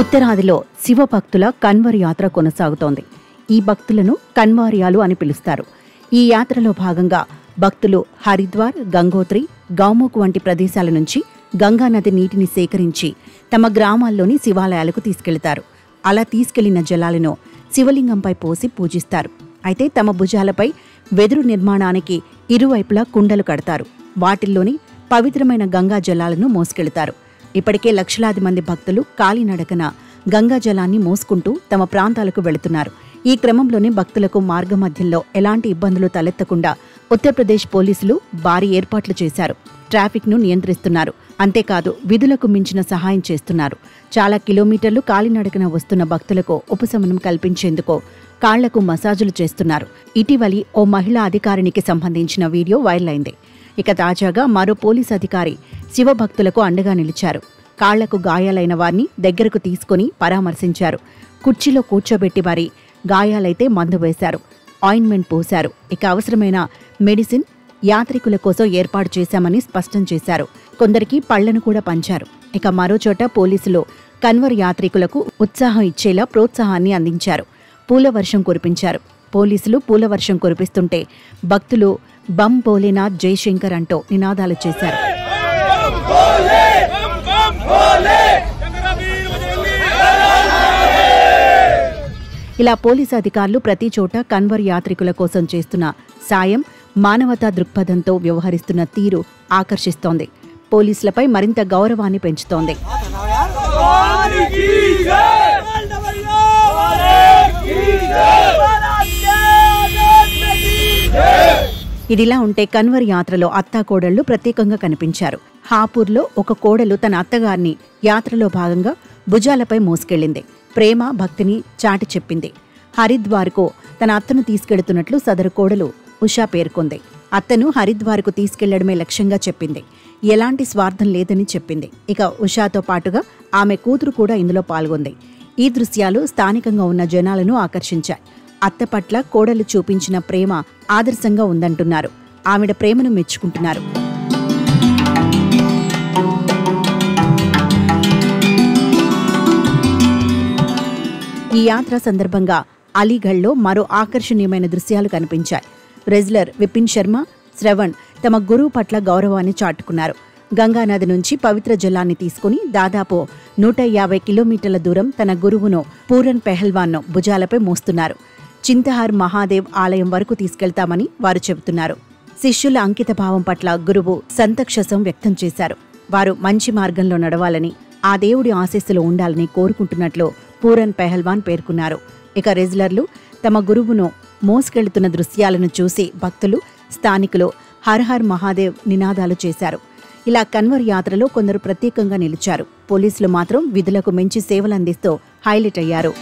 ఉత్తరాదిలో శివభక్తుల కన్వర్ యాత్ర కొనసాగుతోంది. ఈ భక్తులను కన్వార్యాలు అని పిలుస్తారు. ఈ యాత్రలో భాగంగా భక్తులు హరిద్వార్, గంగోత్రి, గౌముఖ్ వంటి ప్రదేశాల నుంచి గంగానది నీటిని సేకరించి తమ గ్రామాల్లోని శివాలయాలకు తీసుకెళ్తారు. అలా తీసుకెళ్లిన జలాలను శివలింగంపై పోసి పూజిస్తారు. అయితే తమ భుజాలపై వెదురు నిర్మాణానికి ఇరువైపులా కుండలు కడతారు. వాటిల్లోని పవిత్రమైన గంగా జలాలను మోసుకెళ్తారు. ఇప్పటికే లక్షలాది మంది భక్తులు కాలినడకన గంగా జలాన్ని మోసుకుంటూ తమ ప్రాంతాలకు వెళుతున్నారు. ఈ క్రమంలోనే భక్తులకు మార్గమధ్యంలో ఎలాంటి ఇబ్బందులు తలెత్తకుండా ఉత్తరప్రదేశ్ పోలీసులు భారీ ఏర్పాట్లు చేశారు. ట్రాఫిక్ను నియంత్రిస్తున్నారు. అంతేకాదు విధులకు మించిన సహాయం చేస్తున్నారు. చాలా కిలోమీటర్లు కాలినడకన వస్తున్న భక్తులకు ఉపశమనం కల్పించేందుకు కాళ్లకు మసాజులు చేస్తున్నారు. ఇటీవలి ఓ మహిళా అధికారినికి సంబంధించిన వీడియో వైరల్ అయింది. ఇక తాజాగా మరో పోలీస్ అధికారి శివభక్తులకు అండగా నిలిచారు. కాళ్లకు గాయాలైన వారిని దగ్గరకు తీసుకుని పరామర్శించారు. కుర్చీలో కూర్చోబెట్టి వారి గాయాలైతే మందు వేశారు, ఆయింట్మెంట్ పోశారు. ఇక అవసరమైన మెడిసిన్ యాత్రికుల కోసం ఏర్పాటు చేశామని స్పష్టం చేశారు. కొందరికి పళ్లను కూడా పంచారు. ఇక మరోచోట పోలీసులు కన్వర్ యాత్రికులకు ఉత్సాహం ఇచ్చేలా ప్రోత్సాహాన్ని అందించారు. పూల వర్షం కురిపించారు. పోలీసులు పూల వర్షం కురిపిస్తుంటే భక్తులు బం భోలేనాథ్ జైశంకర్ అంటూ నినాదాలు చేశారు. ఇలా పోలీసు అధికారులు ప్రతి చోట కన్వర్ యాత్రికుల కోసం చేస్తున్న సాయం, మానవతా దృక్పథంతో వ్యవహరిస్తున్న తీరు ఆకర్షిస్తోంది. పోలీసులపై మరింత గౌరవాన్ని పెంచుతోంది. ఇదిలా ఉంటే కన్వర్ యాత్రలో అత్తాకోడళ్లు ప్రత్యేకంగా కనిపించారు. హాపూర్లో ఒక కోడలు తన అత్తగారిని యాత్రలో భాగంగా భుజాలపై మోసుకెళ్లింది. ప్రేమ, భక్తిని చాటి చెప్పింది. హరిద్వార్కు తన అత్తను తీసుకెళ్తున్నట్లు సదరు కోడలు ఉషా పేర్కొంది. అత్తను హరిద్వార్కు తీసుకెళ్లడమే లక్ష్యంగా చెప్పింది. ఎలాంటి స్వార్థం లేదని చెప్పింది. ఇక ఉషాతో పాటుగా ఆమె కూతురు కూడా ఇందులో పాల్గొంది. ఈ దృశ్యాలు స్థానికంగా ఉన్న జనాలను ఆకర్షించాయి. అత్త పట్ల కోడలు చూపించిన ప్రేమ ఆదర్శంగా ఉందంటున్నారు. ఆవిడ ప్రేమను మెచ్చుకుంటున్నారు. ఈ యాత్ర సందర్భంగా అలీగఢ్లో మరో ఆకర్షణీయమైన దృశ్యాలు కనిపించాయి. రెజ్లర్ విపిన్ శర్మ, శ్రవణ్ తమ గురువు పట్ల గౌరవాన్ని చాటుకున్నారు. గంగానది నుంచి పవిత్ర జలాన్ని తీసుకుని దాదాపు 150 కిలోమీటర్ల దూరం తన గురువును పూరన్ పెహల్వాన్ను భుజాలపై మోస్తున్నారు. చింతహార్ మహాదేవ్ ఆలయం వరకు తీసుకెళ్తామని వారు చెబుతున్నారు. శిష్యుల అంకిత భావం పట్ల గురువు సంతక్షసం వ్యక్తం చేశారు. వారు మంచి మార్గంలో నడవాలని, ఆ దేవుడి ఆశీస్సులు ఉండాలని కోరుకుంటున్నట్లు పూరన్ పెహల్వాన్ పేర్కొన్నారు. ఇక రెజ్లర్లు తమ గురువును మోసుకెళ్తున్న దృశ్యాలను చూసి భక్తులు, స్థానికులు హర్ హర్ మహాదేవ్ నినాదాలు చేశారు. ఇలా కన్వర్ యాత్రలో కొందరు ప్రత్యేకంగా నిలిచారు. పోలీసులు మాత్రం విధులకు మించి సేవలందిస్తూ హైలైట్ అయ్యారు.